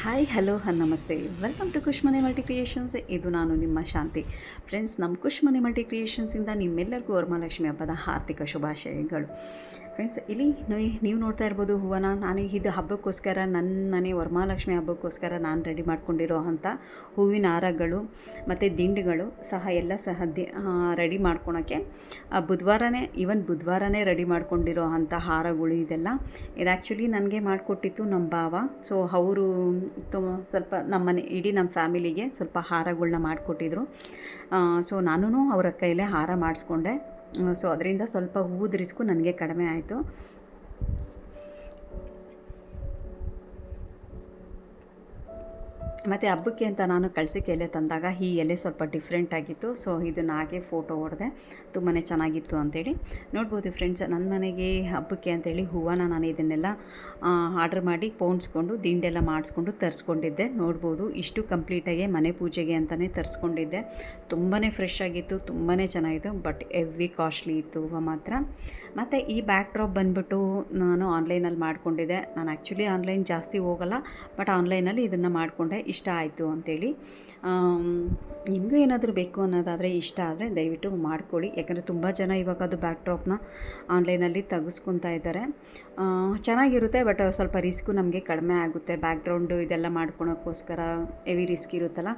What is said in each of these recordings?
Hi hello ನಮಸ್ತೆ welcome to ಖುಷ್ಮನೆ multi creations. ಇದು ನಾನು ನಿಮ್ಮ ಶಾಂತಿ. ಫ್ರೆಂಡ್ಸ್, ನಮ್ಮ ಖುಷ್ಮನೆ ಮಲ್ಟಿ ಕ್ರಿಯೇಷನ್ಸಿಂದ ನಿಮ್ಮೆಲ್ಲರಿಗೂ ವರಮಹಾಲಕ್ಷ್ಮಿ ಹಬ್ಬದ ಆರ್ಥಿಕ ಶುಭಾಶಯಗಳು. ಫ್ರೆಂಡ್ಸ್, ಇಲ್ಲಿ ನೀವು ನೋಡ್ತಾ ಇರ್ಬೋದು ಹೂವನ ನಾನು ಇದು ಹಬ್ಬಕ್ಕೋಸ್ಕರ ನನ್ನ ಮನೆ ವರಮಹಾಲಕ್ಷ್ಮಿ ಹಬ್ಬಕ್ಕೋಸ್ಕರ ನಾನು ರೆಡಿ ಮಾಡ್ಕೊಂಡಿರೋ ಅಂಥ ಹೂವಿನ ಹಾರಗಳು ಮತ್ತು ದಿಂಡುಗಳು ಸಹ ಎಲ್ಲ ಸಹ ರೆಡಿ ಮಾಡ್ಕೊಳಕ್ಕೆ ಬುಧವಾರನೇ ರೆಡಿ ಮಾಡ್ಕೊಂಡಿರೋ ಅಂಥ ಹಾರಗಳು ಇದೆಲ್ಲ. ಇದು ಆ್ಯಕ್ಚುಲಿ ನನಗೆ ಮಾಡಿಕೊಟ್ಟಿತ್ತು ನಮ್ಮ ಭಾವ. ಸೊ ಅವರು ಸ್ವಲ್ಪ ಇಡೀ ನಮ್ಮ ಫ್ಯಾಮಿಲಿಗೆ ಸ್ವಲ್ಪ ಹಾರಗಳನ್ನ ಮಾಡಿಕೊಟ್ಟಿದ್ರು. ಸೊ ನಾನೂ ಅವರ ಕೈಲೇ ಹಾರ ಮಾಡಿಸ್ಕೊಂಡೆ. ಸೊ ಅದರಿಂದ ಸ್ವಲ್ಪ ಹೂವು ರಿಸ್ಕು ನನಗೆ ಕಡಿಮೆ ಆಯಿತು. ಮತ್ತು ಹಬ್ಬಕ್ಕೆ ಅಂತ ನಾನು ಕಳ್ಸಿಕೆ ಎಲೆ ತಂದಾಗ ಈ ಎಲೆ ಸ್ವಲ್ಪ ಡಿಫ್ರೆಂಟ್ ಆಗಿತ್ತು. ಸೊ ಇದನ್ನು ಹಾಗೆ ಫೋಟೋ ಹೊಡೆದೆ, ತುಂಬಾ ಚೆನ್ನಾಗಿತ್ತು ಅಂಥೇಳಿ. ನೋಡ್ಬೋದು ಫ್ರೆಂಡ್ಸ್, ನನ್ನ ಮನೆಗೆ ಹಬ್ಬಕ್ಕೆ ಅಂಥೇಳಿ ಹೂವನ ನಾನು ಇದನ್ನೆಲ್ಲ ಆರ್ಡ್ರ್ ಮಾಡಿ ಪೋಣಿಸ್ಕೊಂಡು ದಿಂಡೆಲ್ಲ ಮಾಡಿಸ್ಕೊಂಡು ತರಿಸ್ಕೊಂಡಿದ್ದೆ. ನೋಡ್ಬೋದು ಇಷ್ಟು ಕಂಪ್ಲೀಟಾಗಿ ಮನೆ ಪೂಜೆಗೆ ಅಂತಲೇ ತರಿಸ್ಕೊಂಡಿದ್ದೆ. ತುಂಬಾ ಫ್ರೆಶ್ ಆಗಿತ್ತು, ತುಂಬಾ ಚೆನ್ನಾಗಿತ್ತು. ಬಟ್ ಹೆವಿ ಕಾಸ್ಟ್ಲಿ ಇತ್ತು ಹೂವು ಮಾತ್ರ. ಮತ್ತು ಈ ಬ್ಯಾಕ್ ಡ್ರಾಪ್ ಬಂದುಬಿಟ್ಟು ನಾನು ಆನ್ಲೈನಲ್ಲಿ ಮಾಡ್ಕೊಂಡಿದ್ದೆ. ನಾನು ಆ್ಯಕ್ಚುಲಿ ಆನ್ಲೈನ್ ಜಾಸ್ತಿ ಹೋಗಲ್ಲ, ಬಟ್ ಆನ್ಲೈನಲ್ಲಿ ಇದನ್ನು ಮಾಡಿಕೊಂಡೆ. ಇಷ್ಟ ಆಯಿತು ಅಂಥೇಳಿ. ನಿಮಗೂ ಏನಾದರೂ ಬೇಕು ಅನ್ನೋದಾದರೆ, ಇಷ್ಟ ಆದರೆ ದಯವಿಟ್ಟು ಮಾಡ್ಕೊಳ್ಳಿ. ಯಾಕಂದರೆ ತುಂಬ ಜನ ಇವಾಗ ಅದು ಬ್ಯಾಕ್ ಡ್ರಾಪ್ನ ಆನ್ಲೈನಲ್ಲಿ ತೆಗೆಸ್ಕೊತಾ ಇದ್ದಾರೆ. ಚೆನ್ನಾಗಿರುತ್ತೆ, ಬಟ್ ಸ್ವಲ್ಪ ರಿಸ್ಕು ನಮಗೆ ಕಡಿಮೆ ಆಗುತ್ತೆ. ಬ್ಯಾಕ್ಗ್ರೌಂಡು ಇದೆಲ್ಲ ಮಾಡ್ಕೊಳೋಕ್ಕೋಸ್ಕರ ಹೆವಿ ರಿಸ್ಕ್ ಇರುತ್ತಲ್ಲ,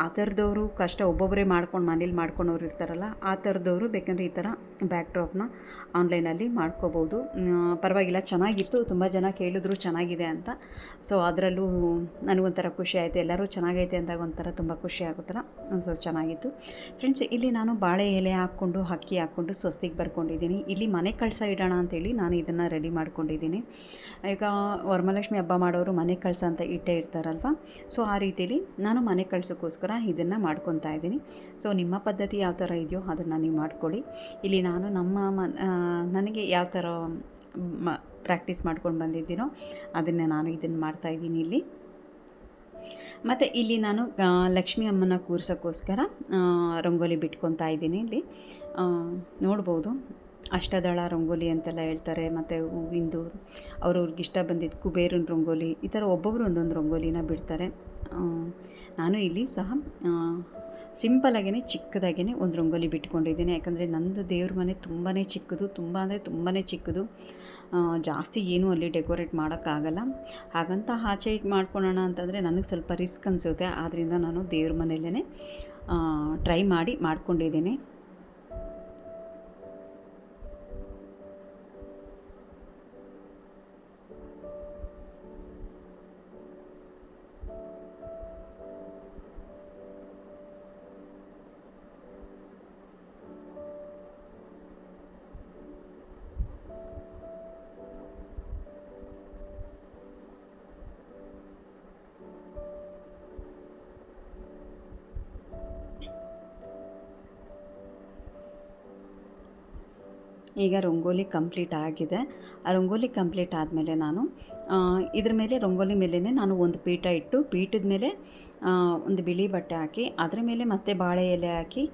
ಆ ಥರದವರು ಕಷ್ಟ. ಒಬ್ಬೊಬ್ಬರೇ ಮನೇಲಿ ಮಾಡ್ಕೊಳೋರು ಇರ್ತಾರಲ್ಲ, ಆ ಥರದವರು ಬೇಕಂದರೆ ಈ ಥರ ಬ್ಯಾಕ್ ಡ್ರಾಪ್ನ ಆನ್ಲೈನಲ್ಲಿ ಮಾಡ್ಕೋಬೋದು. ಪರವಾಗಿಲ್ಲ, ಚೆನ್ನಾಗಿತ್ತು. ತುಂಬ ಜನ ಕೇಳಿದ್ರು ಚೆನ್ನಾಗಿದೆ ಅಂತ. ಸೊ ಅದರಲ್ಲೂ ನನಗೊಂಥರ ಖುಷಿ ಆಯಿತು. ಎಲ್ಲರೂ ಚೆನ್ನಾಗೈತೆ ಅಂದಾಗ ಒಂಥರ ತುಂಬ ಖುಷಿ ಆಗುತ್ತಲ್ಲ. ಸೊ ಚೆನ್ನಾಗಿತ್ತು ಫ್ರೆಂಡ್ಸ್. ಇಲ್ಲಿ ನಾನು ಬಾಳೆ ಎಲೆ ಹಾಕ್ಕೊಂಡು ಅಕ್ಕಿ ಹಾಕ್ಕೊಂಡು ಸ್ವಸ್ತಿಗೆ ಬರ್ಕೊಂಡಿದ್ದೀನಿ. ಇಲ್ಲಿ ಮನೆ ಕಳಸ ಇಡೋಣ ಅಂತೇಳಿ ನಾನು ಇದನ್ನು ರೆಡಿ ಮಾಡ್ಕೊಂಡಿದ್ದೀನಿ. ಈಗ ವರಮಹಾಲಕ್ಷ್ಮಿ ಹಬ್ಬ ಮಾಡೋರು ಮನೆ ಕಳಸ ಅಂತ ಇಟ್ಟೇ ಇರ್ತಾರಲ್ವ. ಸೊ ಆ ರೀತಿಯಲ್ಲಿ ನಾನು ಮನೆ ಕಳ್ಸೋಕ್ಕೋಸ್ಕರ ಇದನ್ನು ಮಾಡ್ಕೊತಾ ಇದ್ದೀನಿ. ಸೊ ನಿಮ್ಮ ಪದ್ಧತಿ ಯಾವ ಥರ ಇದೆಯೋ ಅದನ್ನು ನೀವು ಮಾಡ್ಕೊಳ್ಳಿ. ಇಲ್ಲಿ ನಾನು ನನಗೆ ಯಾವ ಥರ ಪ್ರಾಕ್ಟೀಸ್ ಮಾಡ್ಕೊಂಡು ಬಂದಿದ್ದೀನೋ ಅದನ್ನು ನಾನು ಇದನ್ನು ಮಾಡ್ತಾಯಿದ್ದೀನಿ ಇಲ್ಲಿ. ಮತ್ತು ಇಲ್ಲಿ ನಾನು ಲಕ್ಷ್ಮೀ ಅಮ್ಮನ ಕೂರ್ಸೋಕ್ಕೋಸ್ಕರ ರಂಗೋಲಿ ಬಿಟ್ಕೊತಾ ಇದ್ದೀನಿ. ಇಲ್ಲಿ ನೋಡ್ಬೋದು, ಅಷ್ಟದಳ ರಂಗೋಲಿ ಅಂತೆಲ್ಲ ಹೇಳ್ತಾರೆ. ಮತ್ತು ಹೂವಿಂದು ಅವ್ರವ್ರಿಗೆ ಇಷ್ಟ ಬಂದಿದ್ದು ಕುಬೇರನ ರಂಗೋಲಿ, ಈ ಥರ ಒಬ್ಬೊಬ್ಬರು ಒಂದೊಂದು ರಂಗೋಲಿನ ಬಿಡ್ತಾರೆ. ನಾನು ಇಲ್ಲಿ ಸಹ ಸಿಂಪಲಾಗೇ ಚಿಕ್ಕದಾಗೇ ಒಂದು ರಂಗೋಲಿ ಬಿಟ್ಕೊಂಡಿದ್ದೀನಿ. ಯಾಕಂದರೆ ನಂದು ದೇವ್ರ ಮನೆ ತುಂಬಾ ಚಿಕ್ಕದು, ತುಂಬ ಅಂದರೆ ತುಂಬಾ ಚಿಕ್ಕದು. ಜಾಸ್ತಿ ಏನೂ ಅಲ್ಲಿ ಡೆಕೋರೇಟ್ ಮಾಡೋಕ್ಕಾಗಲ್ಲ. ಹಾಗಂತ ಆಚೆ ಮಾಡ್ಕೊಳ್ಳೋಣ ಅಂತಂದರೆ ನನಗೆ ಸ್ವಲ್ಪ ರಿಸ್ಕ್ ಅನಿಸುತ್ತೆ. ಆದ್ದರಿಂದ ನಾನು ದೇವ್ರ ಮನೆಯಲ್ಲೇ ಟ್ರೈ ಮಾಡ್ಕೊಂಡಿದ್ದೀನಿ. ಈಗ ರಂಗೋಲಿ ಕಂಪ್ಲೀಟ್ ಆಗಿದೆ. ಆ ರಂಗೋಲಿ ಕಂಪ್ಲೀಟ್ ಆದಮೇಲೆ ನಾನು ಇದ್ರ ಮೇಲೆ ರಂಗೋಲಿ ಮೇಲೇ ನಾನು ಒಂದು ಪೀಠ ಇಟ್ಟು, ಪೀಠದ ಮೇಲೆ ಒಂದು ಬಿಳಿ ಬಟ್ಟೆ ಹಾಕಿ, ಅದರ ಮೇಲೆ ಮತ್ತೆ ಬಾಳೆ ಎಲೆ ಹಾಕಿ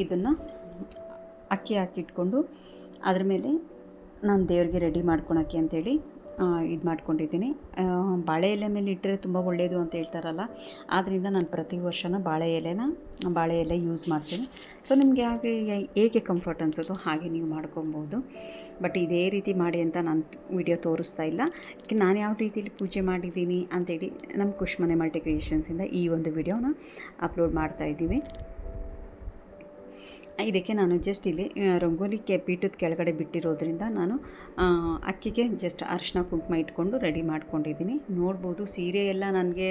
ಇದನ್ನು ಅಕ್ಕಿ ಹಾಕಿಟ್ಕೊಂಡು ಅದ್ರ ಮೇಲೆ ನಾನು ದೇವ್ರಿಗೆ ರೆಡಿ ಮಾಡ್ಕೊಳಕ್ಕೆ ಅಂಥೇಳಿ ಇದು ಮಾಡ್ಕೊಂಡಿದ್ದೀನಿ. ಬಾಳೆ ಎಲೆ ಮೇಲೆ ಇಟ್ಟರೆ ತುಂಬ ಒಳ್ಳೆಯದು ಅಂತ ಹೇಳ್ತಾರಲ್ಲ, ಆದ್ದರಿಂದ ನಾನು ಪ್ರತಿ ವರ್ಷವೂ ಬಾಳೆ ಎಲೆ ಯೂಸ್ ಮಾಡ್ತೀನಿ. ಸೊ ನಿಮಗೆ ಹೇಗೆ ಕಂಫರ್ಟ್ ಅನಿಸುತ್ತೋ ಹಾಗೆ ನೀವು ಮಾಡ್ಕೊಬೋದು. ಬಟ್ ಇದೇ ರೀತಿ ಮಾಡಿ ಅಂತ ನಾನು ವಿಡಿಯೋ ತೋರಿಸ್ತಾ ಇಲ್ಲ. ನಾನು ಯಾವ ರೀತಿಯಲ್ಲಿ ಪೂಜೆ ಮಾಡಿದ್ದೀನಿ ಅಂಥೇಳಿ ನಮ್ಮ ಖುಷ್ಮನೆ ಮಲ್ಟಿ ಕ್ರಿಯೇಷನ್ಸಿಂದ ಈ ಒಂದು ವಿಡಿಯೋನ ಅಪ್ಲೋಡ್ ಮಾಡ್ತಾಯಿದ್ದೀವಿ. ಇದಕ್ಕೆ ನಾನು ಜಸ್ಟ್ ಇಲ್ಲಿ ರಂಗೋಲಿ ಪೀಠದ ಕೆಳಗಡೆ ಬಿಟ್ಟಿರೋದ್ರಿಂದ ನಾನು ಅಕ್ಕಿಗೆ ಜಸ್ಟ್ ಅರಿಶಿನ ಕುಂಕುಮ ಇಟ್ಕೊಂಡು ರೆಡಿ ಮಾಡ್ಕೊಂಡಿದ್ದೀನಿ. ನೋಡ್ಬೋದು, ಸೀರೆ ಎಲ್ಲ ನನಗೆ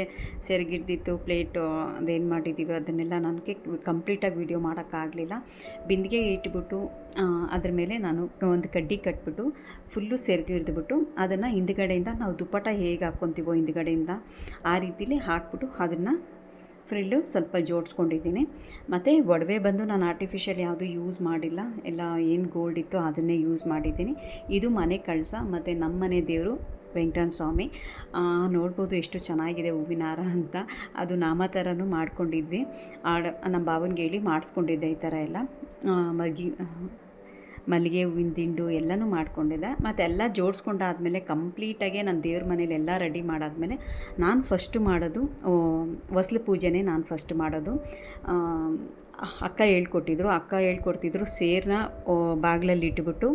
ಸೆರಗಿಡ್ದಿತ್ತು, ಪ್ಲೇಟು ಅದೇನು ಮಾಡಿದ್ದೀವಿ ಅದನ್ನೆಲ್ಲ ನನಗೆ ಕಂಪ್ಲೀಟಾಗಿ ವಿಡಿಯೋ ಮಾಡೋಕ್ಕಾಗಲಿಲ್ಲ. ಬಿಂದಿಗೆ ಇಟ್ಬಿಟ್ಟು ಅದ್ರ ಮೇಲೆ ನಾನು ಒಂದು ಕಡ್ಡಿ ಕಟ್ಬಿಟ್ಟು ಫುಲ್ಲು ಸೆರಗಿಡ್ದುಬಿಟ್ಟು ಅದನ್ನು ಹಿಂದ್ಗಡೆಯಿಂದ ನಾವು ದುಪ್ಪಟ ಹೇಗೆ ಹಾಕ್ಕೊತೀವೋ ಹಿಂದ್ಗಡೆಯಿಂದ ಆ ರೀತಿಲಿ ಹಾಕ್ಬಿಟ್ಟು ಅದನ್ನು ಫ್ರಿಲ್ಲು ಸ್ವಲ್ಪ ಜೋಡಿಸ್ಕೊಂಡಿದ್ದೀನಿ. ಮತ್ತು ಒಡವೆ ಬಂದು ನಾನು ಆರ್ಟಿಫಿಷಿಯಲ್ ಯಾವುದು ಯೂಸ್ ಮಾಡಿಲ್ಲ, ಎಲ್ಲ ಏನು ಗೋಲ್ಡ್ ಇತ್ತೋ ಅದನ್ನೇ ಯೂಸ್ ಮಾಡಿದ್ದೀನಿ. ಇದು ಮನೆ ಕಳಸ ಮತ್ತು ನಮ್ಮ ಮನೆ ದೇವರು ವೆಂಕಟೇಶ್ವರ ಸ್ವಾಮಿ. ನೋಡ್ಬೋದು ಎಷ್ಟು ಚೆನ್ನಾಗಿದೆ ಹೂವಿನ ಹಾರ ಅಂತ. ಅದು ನಾಮ ಥರನೂ ಮಾಡ್ಕೊಂಡಿದ್ವಿ. ನಮ್ಮ ಭಾವನಿಗೆ ಹೇಳಿ ಮಾಡಿಸ್ಕೊಂಡಿದ್ದೆ ಈ ಥರ ಎಲ್ಲ. ಮಲ್ಲಿಗೆ ಹೂವಿನ ದಿಂಡು ಎಲ್ಲನೂ ಮಾಡ್ಕೊಂಡಿದ್ದೆ. ಮತ್ತು ಎಲ್ಲ ಜೋಡಿಸ್ಕೊಂಡಾದ್ಮೇಲೆ ಕಂಪ್ಲೀಟಾಗಿ ನಾನು ದೇವ್ರ ಮನೇಲಿ ಎಲ್ಲ ರೆಡಿ ಮಾಡಾದಮೇಲೆ ನಾನು ಫಸ್ಟು ಮಾಡೋದು ಹೊಸ್ಲು ಪೂಜೆನೇ ನಾನು ಫಸ್ಟ್ ಮಾಡೋದು. ಅಕ್ಕ ಹೇಳ್ಕೊಡ್ತಿದ್ರು ಸೇರನ್ನ ಬಾಗಿಲಲ್ಲಿ ಇಟ್ಬಿಟ್ಟು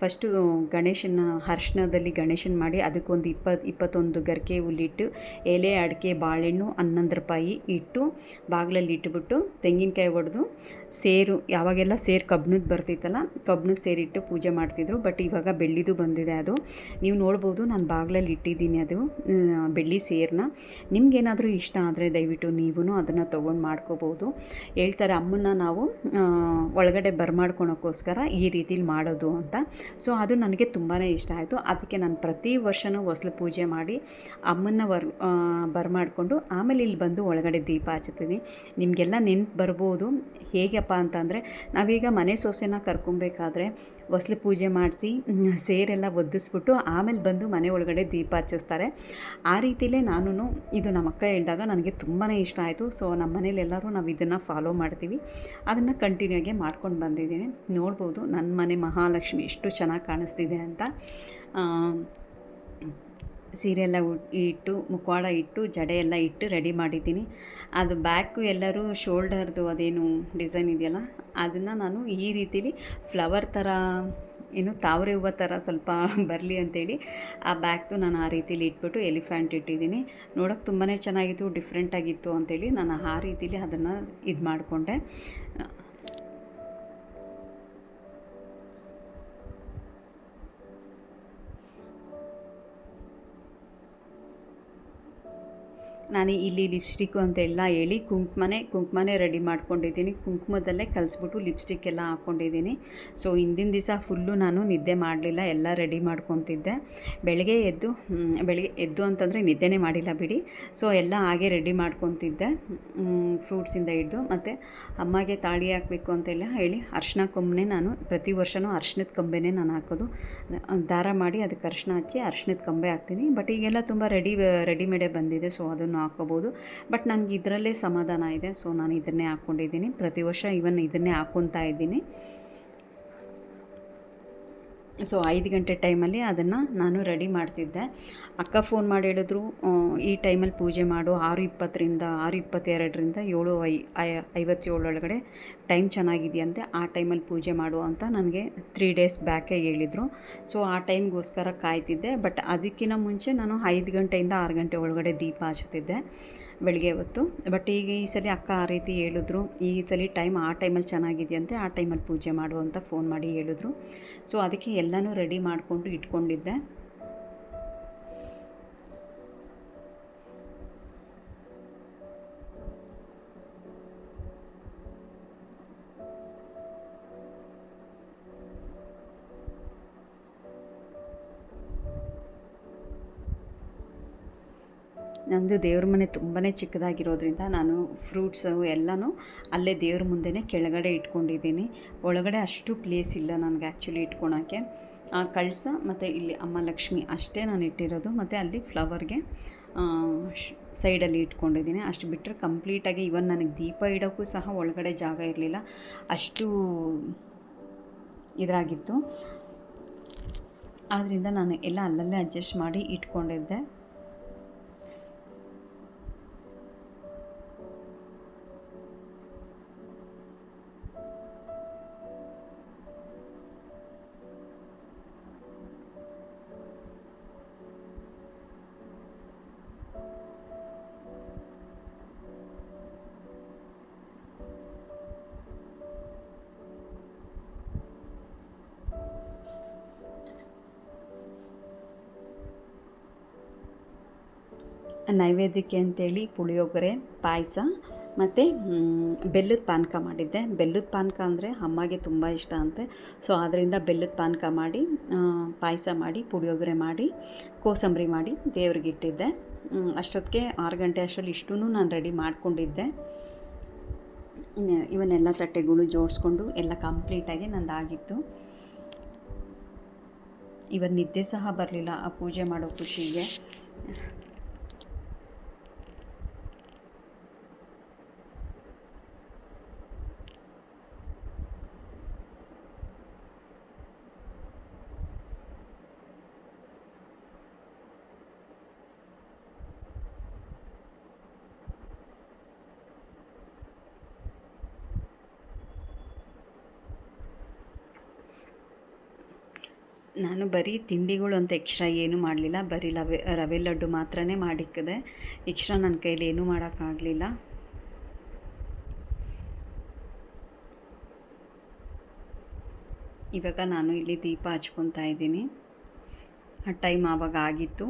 ಫಸ್ಟು ಗಣೇಶನ ಅರ್ಶಿಣದಲ್ಲಿ ಗಣೇಶನ ಮಾಡಿ ಅದಕ್ಕೊಂದು 21 ಗರಿಕೆ ಹುಲ್ಲಿಟ್ಟು ಎಲೆ, ಅಡಿಕೆ, ಬಾಳೆಹಣ್ಣು 11 ರೂಪಾಯಿ ಇಟ್ಟು ಬಾಗಿಲಲ್ಲಿ ಇಟ್ಬಿಟ್ಟು ತೆಂಗಿನಕಾಯಿ ಒಡೆದು ಸೇರು, ಯಾವಾಗೆಲ್ಲ ಸೇರು ಕಬ್ಬಿಣದ್ದು ಬರ್ತಿತ್ತಲ್ಲ, ಕಬ್ಬಿಣದ ಸೇರಿಟ್ಟು ಪೂಜೆ ಮಾಡ್ತಿದ್ರು. ಬಟ್ ಇವಾಗ ಬೆಳ್ಳಿದು ಬಂದಿದೆ. ಅದು ನೀವು ನೋಡ್ಬೋದು, ನಾನು ಬಾಗಿಲಲ್ಲಿ ಇಟ್ಟಿದ್ದೀನಿ ಅದು ಬೆಳ್ಳಿ ಸೇರನ್ನ. ನಿಮ್ಗೇನಾದರೂ ಇಷ್ಟ ಆದರೆ ದಯವಿಟ್ಟು ನೀವು ಅದನ್ನು ತೊಗೊಂಡು ಮಾಡ್ಕೋಬೋದು. ಹೇಳ್ತಾರೆ ಅಮ್ಮನ್ನ ನಾವು ಒಳಗಡೆ ಬರ್ಮಾಡ್ಕೊಳೋಕ್ಕೋಸ್ಕರ ಈ ರೀತಿಲಿ ಮಾಡೋದು ಅಂತ. ಸೊ ಅದು ನನಗೆ ತುಂಬಾ ಇಷ್ಟ ಆಯಿತು. ಅದಕ್ಕೆ ನಾನು ಪ್ರತಿ ವರ್ಷವೂ ಹೊಸ್ಲು ಪೂಜೆ ಮಾಡಿ ಅಮ್ಮನ್ನ ಬರ್ಮಾಡ್ಕೊಂಡು ಆಮೇಲೆ ಇಲ್ಲಿ ಬಂದು ಒಳಗಡೆ ದೀಪ ಹಚ್ತೀನಿ. ನಿಮಗೆಲ್ಲ ನೆನ್ಪು ಬರ್ಬೋದು ಹೇಗಪ್ಪ ಅಂತಂದರೆ, ನಾವೀಗ ಮನೆ ಸೊಸೆನ ಕರ್ಕೊಬೇಕಾದ್ರೆ ಹೊಸ್ಲು ಪೂಜೆ ಮಾಡಿಸಿ ಸೇರೆಲ್ಲ ಒದಿಸ್ಬಿಟ್ಟು ಆಮೇಲೆ ಬಂದು ಮನೆ ಒಳಗಡೆ ದೀಪ ಹಚ್ಚಿಸ್ತಾರೆ. ಆ ರೀತಿಯಲ್ಲೇ ನಾನು ಇದು ನಮ್ಮ ಅಕ್ಕ ಹೇಳಿದಾಗ ನನಗೆ ತುಂಬಾ ಇಷ್ಟ ಆಯಿತು. ಸೊ ನಮ್ಮ ಮನೇಲಿ ಎಲ್ಲರೂ ನಾವು ಇದನ್ನು ಫಾಲೋ ಮಾಡ್ತೀವಿ. ಅದನ್ನು ಕಂಟಿನ್ಯೂ ಆಗಿ ಮಾಡ್ಕೊಂಡು ಬಂದಿದ್ದೀನಿ. ನೋಡ್ಬೋದು ನನ್ನ ಮನೆ ಮಹಾಲಕ್ಷ್ಮಿ ಎಷ್ಟು ಚೆನ್ನಾಗಿ ಕಾಣಿಸ್ತಿದೆ ಅಂತ. ಸೀರೆ ಎಲ್ಲ ಇಟ್ಟು, ಮುಖವಾಡ ಇಟ್ಟು, ಜಡೆ ಎಲ್ಲ ಇಟ್ಟು ರೆಡಿ ಮಾಡಿದ್ದೀನಿ. ಅದು ಬ್ಯಾಕು ಎಲ್ಲರೂ ಶೋಲ್ಡರ್ದು ಅದೇನು ಡಿಸೈನ್ ಇದೆಯಲ್ಲ ಅದನ್ನು ನಾನು ಈ ರೀತಿಲಿ ಫ್ಲವರ್ ಥರ, ಏನು ತಾವರೆ ಹೂವು ಥರ ಸ್ವಲ್ಪ ಬರಲಿ ಅಂತೇಳಿ ಆ ಬ್ಯಾಗ್ದು ನಾನು ಆ ರೀತಿಲಿ ಇಟ್ಬಿಟ್ಟು ಎಲಿಫೆಂಟ್ ಇಟ್ಟಿದ್ದೀನಿ. ನೋಡೋಕೆ ತುಂಬಾ ಚೆನ್ನಾಗಿತ್ತು, ಡಿಫ್ರೆಂಟಾಗಿತ್ತು ಅಂತೇಳಿ ನಾನು ಆ ರೀತಿಲಿ ಅದನ್ನು ಇದು ಮಾಡಿಕೊಂಡೆ. ನಾನು ಇಲ್ಲಿ ಲಿಪ್ಸ್ಟಿಕ್ಕು ಅಂತೆಲ್ಲ ಹೇಳಿ ಕುಂಕುಮನೇ ರೆಡಿ ಮಾಡ್ಕೊಂಡಿದ್ದೀನಿ. ಕುಂಕುಮದಲ್ಲೇ ಕಲಿಸ್ಬಿಟ್ಟು ಲಿಪ್ಸ್ಟಿಕ್ ಎಲ್ಲ ಹಾಕ್ಕೊಂಡಿದ್ದೀನಿ. ಸೊ ಹಿಂದಿನ ದಿವಸ ಫುಲ್ಲು ನಾನು ನಿದ್ದೆ ಮಾಡಲಿಲ್ಲ, ಎಲ್ಲ ರೆಡಿ ಮಾಡ್ಕೊತಿದ್ದೆ. ಬೆಳಗ್ಗೆ ಎದ್ದು ಅಂತಂದರೆ ನಿದ್ದೆನೇ ಮಾಡಿಲ್ಲ ಬಿಡಿ. ಸೊ ಎಲ್ಲ ಹಾಗೆ ರೆಡಿ ಮಾಡ್ಕೊತಿದ್ದೆ, ಫ್ರೂಟ್ಸಿಂದ ಹಿಡ್ದು. ಮತ್ತು ಅಮ್ಮಗೆ ತಾಳಿ ಹಾಕಬೇಕು ಅಂತೆಲ್ಲ ಹೇಳಿ ಅರ್ಶಿನ ಕೊಂಬನೇ ನಾನು ಪ್ರತಿ ವರ್ಷವೂ ಅರ್ಶಿನದ ಕೊಂಬೆನೇ ನಾನು ಹಾಕೋದು. ದಾರ ಮಾಡಿ ಅದಕ್ಕೆ ಅರ್ಶಿನ ಹಚ್ಚಿ ಅರ್ಶಿನದ ಕೊಂಬೆ ಹಾಕ್ತೀನಿ. ಬಟ್ ಈಗೆಲ್ಲ ತುಂಬ ರೆಡಿಮೇಡೇ ಬಂದಿದೆ, ಸೊ ಅದನ್ನು ಹಾಕ್ಕೋಬೋದು. ಬಟ್ ನನಗೆ ಇದರಲ್ಲೇ ಸಮಾಧಾನ ಇದೆ. ಸೊ ನಾನು ಇದನ್ನೇ ಹಾಕ್ಕೊಂಡಿದ್ದೀನಿ. ಪ್ರತಿ ವರ್ಷ ಇದನ್ನೇ ಹಾಕ್ಕೊತಾ ಇದ್ದೀನಿ. ಸೊ 5 ಗಂಟೆ ಟೈಮಲ್ಲಿ ಅದನ್ನು ನಾನು ರೆಡಿ ಮಾಡ್ತಿದ್ದೆ. ಅಕ್ಕ ಫೋನ್ ಮಾಡಿ ಹೇಳಿದ್ರು, ಈ ಟೈಮಲ್ಲಿ ಪೂಜೆ ಮಾಡು, 6:20ರಿಂದ 6:22ರಿಂದ 7:57 ಒಳಗಡೆ ಟೈಮ್ ಚೆನ್ನಾಗಿದೆಯಂತೆ, ಆ ಟೈಮಲ್ಲಿ ಪೂಜೆ ಮಾಡು ಅಂತ ನನಗೆ 3 ಡೇಸ್ ಬ್ಯಾಕೇ ಹೇಳಿದರು. ಸೊ ಆ ಟೈಮ್ಗೋಸ್ಕರ ಕಾಯ್ತಿದ್ದೆ. ಬಟ್ ಅದಕ್ಕಿಂತ ಮುಂಚೆ ನಾನು 5 ಗಂಟೆಯಿಂದ 6 ಗಂಟೆ ಒಳಗಡೆ ದೀಪ ಹಚ್ತಿದ್ದೆ ಬೆಳಗ್ಗೆ ಹೊತ್ತು. ಬಟ್ ಈಗ ಈ ಸಲ ಅಕ್ಕ ಆ ರೀತಿ ಹೇಳಿದ್ರು, ಈ ಸಲ ಟೈಮ್ ಆ ಟೈಮಲ್ಲಿ ಚೆನ್ನಾಗಿದೆಯಂತೆ, ಆ ಟೈಮಲ್ಲಿ ಪೂಜೆ ಮಾಡು ಅಂತ ಫೋನ್ ಮಾಡಿ ಹೇಳಿದ್ರು. ಸೊ ಅದಕ್ಕೆ ಎಲ್ಲನೂ ರೆಡಿ ಮಾಡಿಕೊಂಡು ಇಟ್ಕೊಂಡಿದ್ದೆ. ನಂದು ದೇವ್ರ ಮನೆ ತುಂಬಾ ಚಿಕ್ಕದಾಗಿರೋದ್ರಿಂದ ನಾನು ಫ್ರೂಟ್ಸು ಎಲ್ಲನೂ ಅಲ್ಲೇ ದೇವ್ರ ಮುಂದೆನೇ ಕೆಳಗಡೆ ಇಟ್ಕೊಂಡಿದ್ದೀನಿ. ಒಳಗಡೆ ಅಷ್ಟು ಪ್ಲೇಸ್ ಇಲ್ಲ ನನಗೆ ಆ್ಯಕ್ಚುಲಿ ಇಟ್ಕೊಳಕ್ಕೆ. ಆ ಕಳಸ ಮತ್ತು ಇಲ್ಲಿ ಅಮ್ಮ ಲಕ್ಷ್ಮಿ ಅಷ್ಟೇ ನಾನು ಇಟ್ಟಿರೋದು. ಮತ್ತು ಅಲ್ಲಿ ಫ್ಲವರ್ಗೆ ಸೈಡಲ್ಲಿ ಇಟ್ಕೊಂಡಿದ್ದೀನಿ. ಅಷ್ಟು ಬಿಟ್ಟರೆ ಕಂಪ್ಲೀಟಾಗಿ ಇವನ್ ನನಗೆ ದೀಪ ಇಡೋಕ್ಕೂ ಸಹ ಒಳಗಡೆ ಜಾಗ ಇರಲಿಲ್ಲ, ಅಷ್ಟು ಇದರಾಗಿತ್ತು. ಆದ್ದರಿಂದ ನಾನು ಎಲ್ಲ ಅಲ್ಲಲ್ಲೇ ಅಡ್ಜಸ್ಟ್ ಮಾಡಿ ಇಟ್ಕೊಂಡಿದ್ದೆ. ನೈವೇದ್ಯಕ್ಕೆ ಅಂತೇಳಿ ಪುಳಿಯೋಗರೆ, ಪಾಯಸ ಮತ್ತು ಬೆಲ್ಲದ ಪಾನಕ ಮಾಡಿದ್ದೆ. ಬೆಲ್ಲದ ಪಾನಕ ಅಂದರೆ ಅಮ್ಮಗೆ ತುಂಬ ಇಷ್ಟ ಅಂತೆ. ಸೊ ಆದ್ದರಿಂದ ಬೆಲ್ಲದ ಪಾನಕ ಮಾಡಿ, ಪಾಯಸ ಮಾಡಿ, ಪುಳಿಯೋಗರೆ ಮಾಡಿ, ಕೋಸಂಬರಿ ಮಾಡಿ ದೇವ್ರಿಗಿಟ್ಟಿದ್ದೆ. ಅಷ್ಟೊತ್ತಿಗೆ 6 ಗಂಟೆ ಅಷ್ಟರಲ್ಲಿ ಇಷ್ಟೂ ನಾನು ರೆಡಿ ಮಾಡ್ಕೊಂಡಿದ್ದೆ. ಇವನ್ನೆಲ್ಲ ತಟ್ಟೆಗಳು ಜೋಡಿಸ್ಕೊಂಡು ಎಲ್ಲ ಕಂಪ್ಲೀಟಾಗಿ ನಂದಾಗಿತ್ತು. ಇವತ್ತು ನಿದ್ದೆ ಸಹ ಬರಲಿಲ್ಲ ಆ ಪೂಜೆ ಮಾಡೋ ಖುಷಿಗೆ. ನಾನು ಬರೀ ತಿಂಡಿಗಳು ಅಂತ ಎಕ್ಸ್ಟ್ರಾ ಏನೂ ಮಾಡಲಿಲ್ಲ, ಬರೀ ರವೆ ಲಡ್ಡು ಮಾತ್ರನೇ ಮಾಡಿಕ್ಕಿದೆ. ಎಕ್ಸ್ಟ್ರಾ ನನ್ನ ಕೈಲಿ ಏನೂ ಮಾಡೋಕ್ಕಾಗಲಿಲ್ಲ. ಇವಾಗ ನಾನು ಇಲ್ಲಿ ದೀಪ ಹಚ್ಕೊತಾ ಇದ್ದೀನಿ. ಆ ಟೈಮ್ ಆವಾಗ ಆಗಿತ್ತು,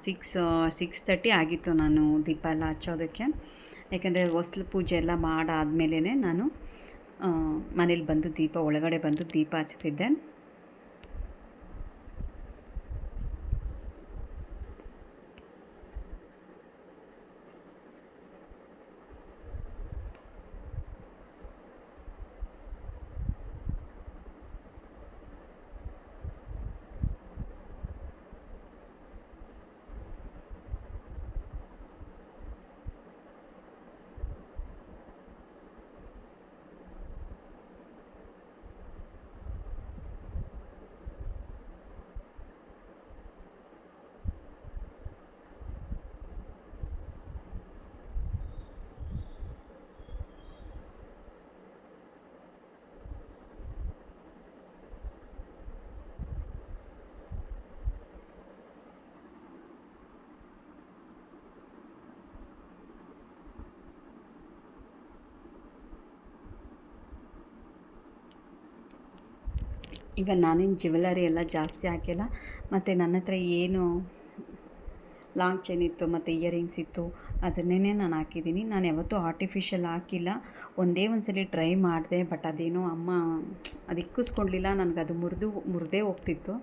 6:30 ಆಗಿತ್ತು ನಾನು ದೀಪ ಎಲ್ಲ ಹಚ್ಚೋದಕ್ಕೆ. ಯಾಕಂದರೆ ಹೊಸ್ಲು ಪೂಜೆ ಎಲ್ಲ ಮಾಡಾದ್ಮೇಲೆ ನಾನು ಮನೇಲಿ ಬಂದು ಒಳಗಡೆ ಬಂದು ದೀಪ ಹಚ್ತಿದ್ದೆ. ಈಗ ನಾನೇನು ಜ್ಯುವೆಲರಿ ಎಲ್ಲ ಜಾಸ್ತಿ ಹಾಕಿಲ್ಲ, ಮತ್ತು ನನ್ನ ಹತ್ರ ಏನು ಲಾಂಗ್ ಚೈನ್ ಇತ್ತು ಮತ್ತು ಇಯರಿಂಗ್ಸ್ ಇತ್ತು ಅದನ್ನೇ ನಾನು ಹಾಕಿದ್ದೀನಿ. ನಾನು ಯಾವತ್ತೂ ಆರ್ಟಿಫಿಷಿಯಲ್ ಹಾಕಿಲ್ಲ. ಒಂದೇ ಒಂದು ಸಲ ಟ್ರೈ ಮಾಡಿದೆ, ಬಟ್ ಅದೇನೋ ಅಮ್ಮ ಅದು ಇಕ್ಕಿಸ್ಕೊಳ್ಲಿಲ್ಲ, ನನಗದು ಮುರಿದೇ ಹೋಗ್ತಿತ್ತು.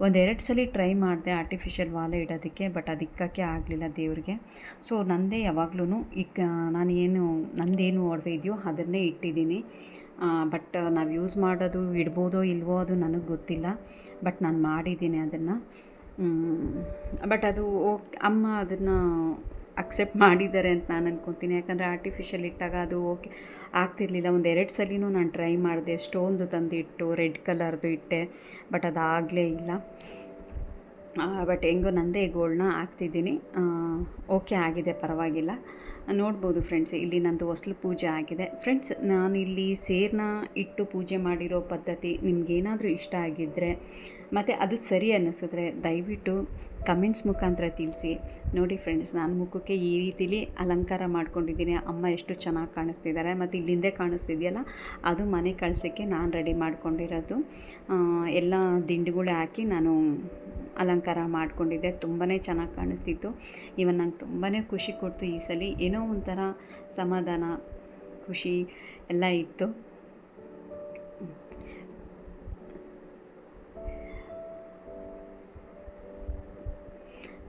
ಒಂದೆರಡು ಸಲ ಟ್ರೈ ಮಾಡಿದೆ ಆರ್ಟಿಫಿಷಿಯಲ್ ವಾಲೆ ಇಡೋದಕ್ಕೆ, ಬಟ್ ಅದು ಇಕ್ಕೋಕ್ಕೆ ಆಗಲಿಲ್ಲ ದೇವ್ರಿಗೆ. ಸೊ ನಂದೇ ಯಾವಾಗ್ಲೂ ನಂದೇನು ಒಡವೆ ಇದೆಯೋ ಅದನ್ನೇ ಇಟ್ಟಿದ್ದೀನಿ. ಬಟ್ ನಾವು ಯೂಸ್ ಮಾಡೋದು ಇಡ್ಬೋದೋ ಇಲ್ವೋ ಅದು ನನಗೆ ಗೊತ್ತಿಲ್ಲ, ಬಟ್ ನಾನು ಮಾಡಿದ್ದೀನಿ ಅದನ್ನು. ಬಟ್ ಅದು ಅಮ್ಮ ಅದನ್ನು ಅಕ್ಸೆಪ್ಟ್ ಮಾಡಿದ್ದಾರೆ ಅಂತ ನಾನು ಅಂದ್ಕೊತೀನಿ. ಯಾಕಂದರೆ ಆರ್ಟಿಫಿಷಿಯಲ್ ಇಟ್ಟಾಗ ಅದು ಓಕೆ ಆಗ್ತಿರ್ಲಿಲ್ಲ. ಒಂದೆರಡು ಸಲಿನೂ ನಾನು ಟ್ರೈ ಮಾಡಿದೆ, ಸ್ಟೋನ್ದು ತಂದಿಟ್ಟು ರೆಡ್ ಕಲರ್ದು ಇಟ್ಟೆ, ಬಟ್ ಅದಾಗಲೇ ಇಲ್ಲ. ಬಟ್ ಹೆಂಗೋ ನಂದೇ ಗೋಲ್ಡ್ನ ಹಾಕ್ತಿದ್ದೀನಿ. ಓಕೆ ಆಗಿದೆ, ಪರವಾಗಿಲ್ಲ. ನೋಡ್ಬೋದು ಫ್ರೆಂಡ್ಸ್, ಇಲ್ಲಿ ನಂದು ಹೊಸ್ಲು ಪೂಜೆ ಆಗಿದೆ. ಫ್ರೆಂಡ್ಸ್, ನಾನಿಲ್ಲಿ ಸೇರನ್ನ ಇಟ್ಟು ಪೂಜೆ ಮಾಡಿರೋ ಪದ್ಧತಿ ನಿಮಗೇನಾದರೂ ಇಷ್ಟ ಆಗಿದ್ದರೆ ಮತ್ತು ಅದು ಸರಿ ಅನ್ನಿಸಿದ್ರೆ ದಯವಿಟ್ಟು ಕಮೆಂಟ್ಸ್ ಮುಖಾಂತರ ತಿಳಿಸಿ. ನೋಡಿ ಫ್ರೆಂಡ್ಸ್, ನಾನು ಮುಖಕ್ಕೆ ಈ ರೀತಿಲಿ ಅಲಂಕಾರ ಮಾಡ್ಕೊಂಡಿದ್ದೀನಿ. ಅಮ್ಮ ಎಷ್ಟು ಚೆನ್ನಾಗಿ ಕಾಣಿಸ್ತಿದ್ದಾರೆ. ಮತ್ತು ಇಲ್ಲಿಂದೇ ಕಾಣಿಸ್ತಿದೆಯಲ್ಲ, ಅದು ಮನೆ ಕಳ್ಸೋಕ್ಕೆ ನಾನು ರೆಡಿ ಮಾಡ್ಕೊಂಡಿರೋದು. ಎಲ್ಲ ದಿಂಡುಗಳೇ ಹಾಕಿ ನಾನು ಅಲಂಕಾರ ಮಾಡ್ಕೊಂಡಿದ್ದೆ. ತುಂಬಾ ಚೆನ್ನಾಗಿ ಕಾಣಿಸ್ತಿತ್ತು. ಇವನ್ ನಂಗೆ ತುಂಬಾ ಖುಷಿ ಕೊಡ್ತು ಈ ಸಲ. ಏನೋ ಒಂಥರ ಸಮಾಧಾನ, ಖುಷಿ ಎಲ್ಲ ಇತ್ತು.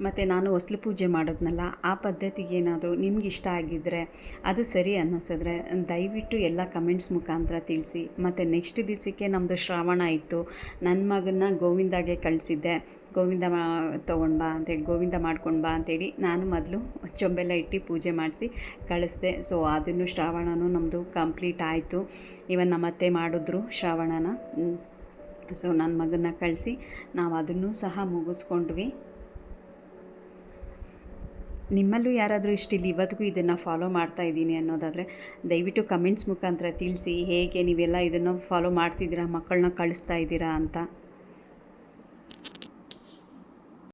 ಮತ್ತು ನಾನು ಹೊಸ್ಲು ಪೂಜೆ ಮಾಡೋದ್ನಲ್ಲ, ಆ ಪದ್ಧತಿಗೆ ಏನಾದರೂ ನಿಮ್ಗೆ ಇಷ್ಟ ಆಗಿದ್ದರೆ, ಅದು ಸರಿ ಅನ್ನಿಸಿದ್ರೆ ದಯವಿಟ್ಟು ಎಲ್ಲ ಕಮೆಂಟ್ಸ್ ಮುಖಾಂತರ ತಿಳಿಸಿ. ಮತ್ತು ನೆಕ್ಸ್ಟ್ ದಿವಸಕ್ಕೆ ನಮ್ಮದು ಶ್ರಾವಣ ಇತ್ತು. ನನ್ನ ಮಗನ್ನ ಗೋವಿಂದಾಗೆ ಕಳಿಸಿದ್ದೆ. ಗೋವಿಂದ ತೊಗೊಂಡು ಬಾ ಅಂತೇಳಿ, ಗೋವಿಂದ ಮಾಡ್ಕೊಂಡು ಬಾ ಅಂತೇಳಿ ನಾನು ಮೊದಲು ಚೊಂಬೆಲ್ಲ ಇಟ್ಟು ಪೂಜೆ ಮಾಡಿಸಿ ಕಳಿಸ್ದೆ. ಸೊ ಅದನ್ನು ಶ್ರಾವಣನೂ ನಮ್ಮದು ಕಂಪ್ಲೀಟ್ ಆಯಿತು. ಇವನ್ ನಮ್ಮತ್ತೆ ಮಾಡಿದ್ರು ಶ್ರಾವಣನ. ಸೊ ನನ್ನ ಮಗನ್ನ ಕಳಿಸಿ ನಾವು ಅದನ್ನು ಸಹ ಮುಗಿಸ್ಕೊಂಡ್ವಿ. ನಿಮ್ಮಲ್ಲೂ ಯಾರಾದರೂ ಇಷ್ಟಿಲ್ಲ ಇವತ್ತಿಗೂ ಇದನ್ನು ಫಾಲೋ ಮಾಡ್ತಾ ಇದ್ದೀನಿ ಅನ್ನೋದಾದರೆ ದಯವಿಟ್ಟು ಕಮೆಂಟ್ಸ್ ಮುಖಾಂತರ ತಿಳಿಸಿ. ಹೇಗೆ ನೀವೆಲ್ಲ ಇದನ್ನು ಫಾಲೋ ಮಾಡ್ತಿದ್ದೀರಾ, ಮಕ್ಕಳನ್ನ ಕಳಿಸ್ತಾ ಇದ್ದೀರಾ ಅಂತ.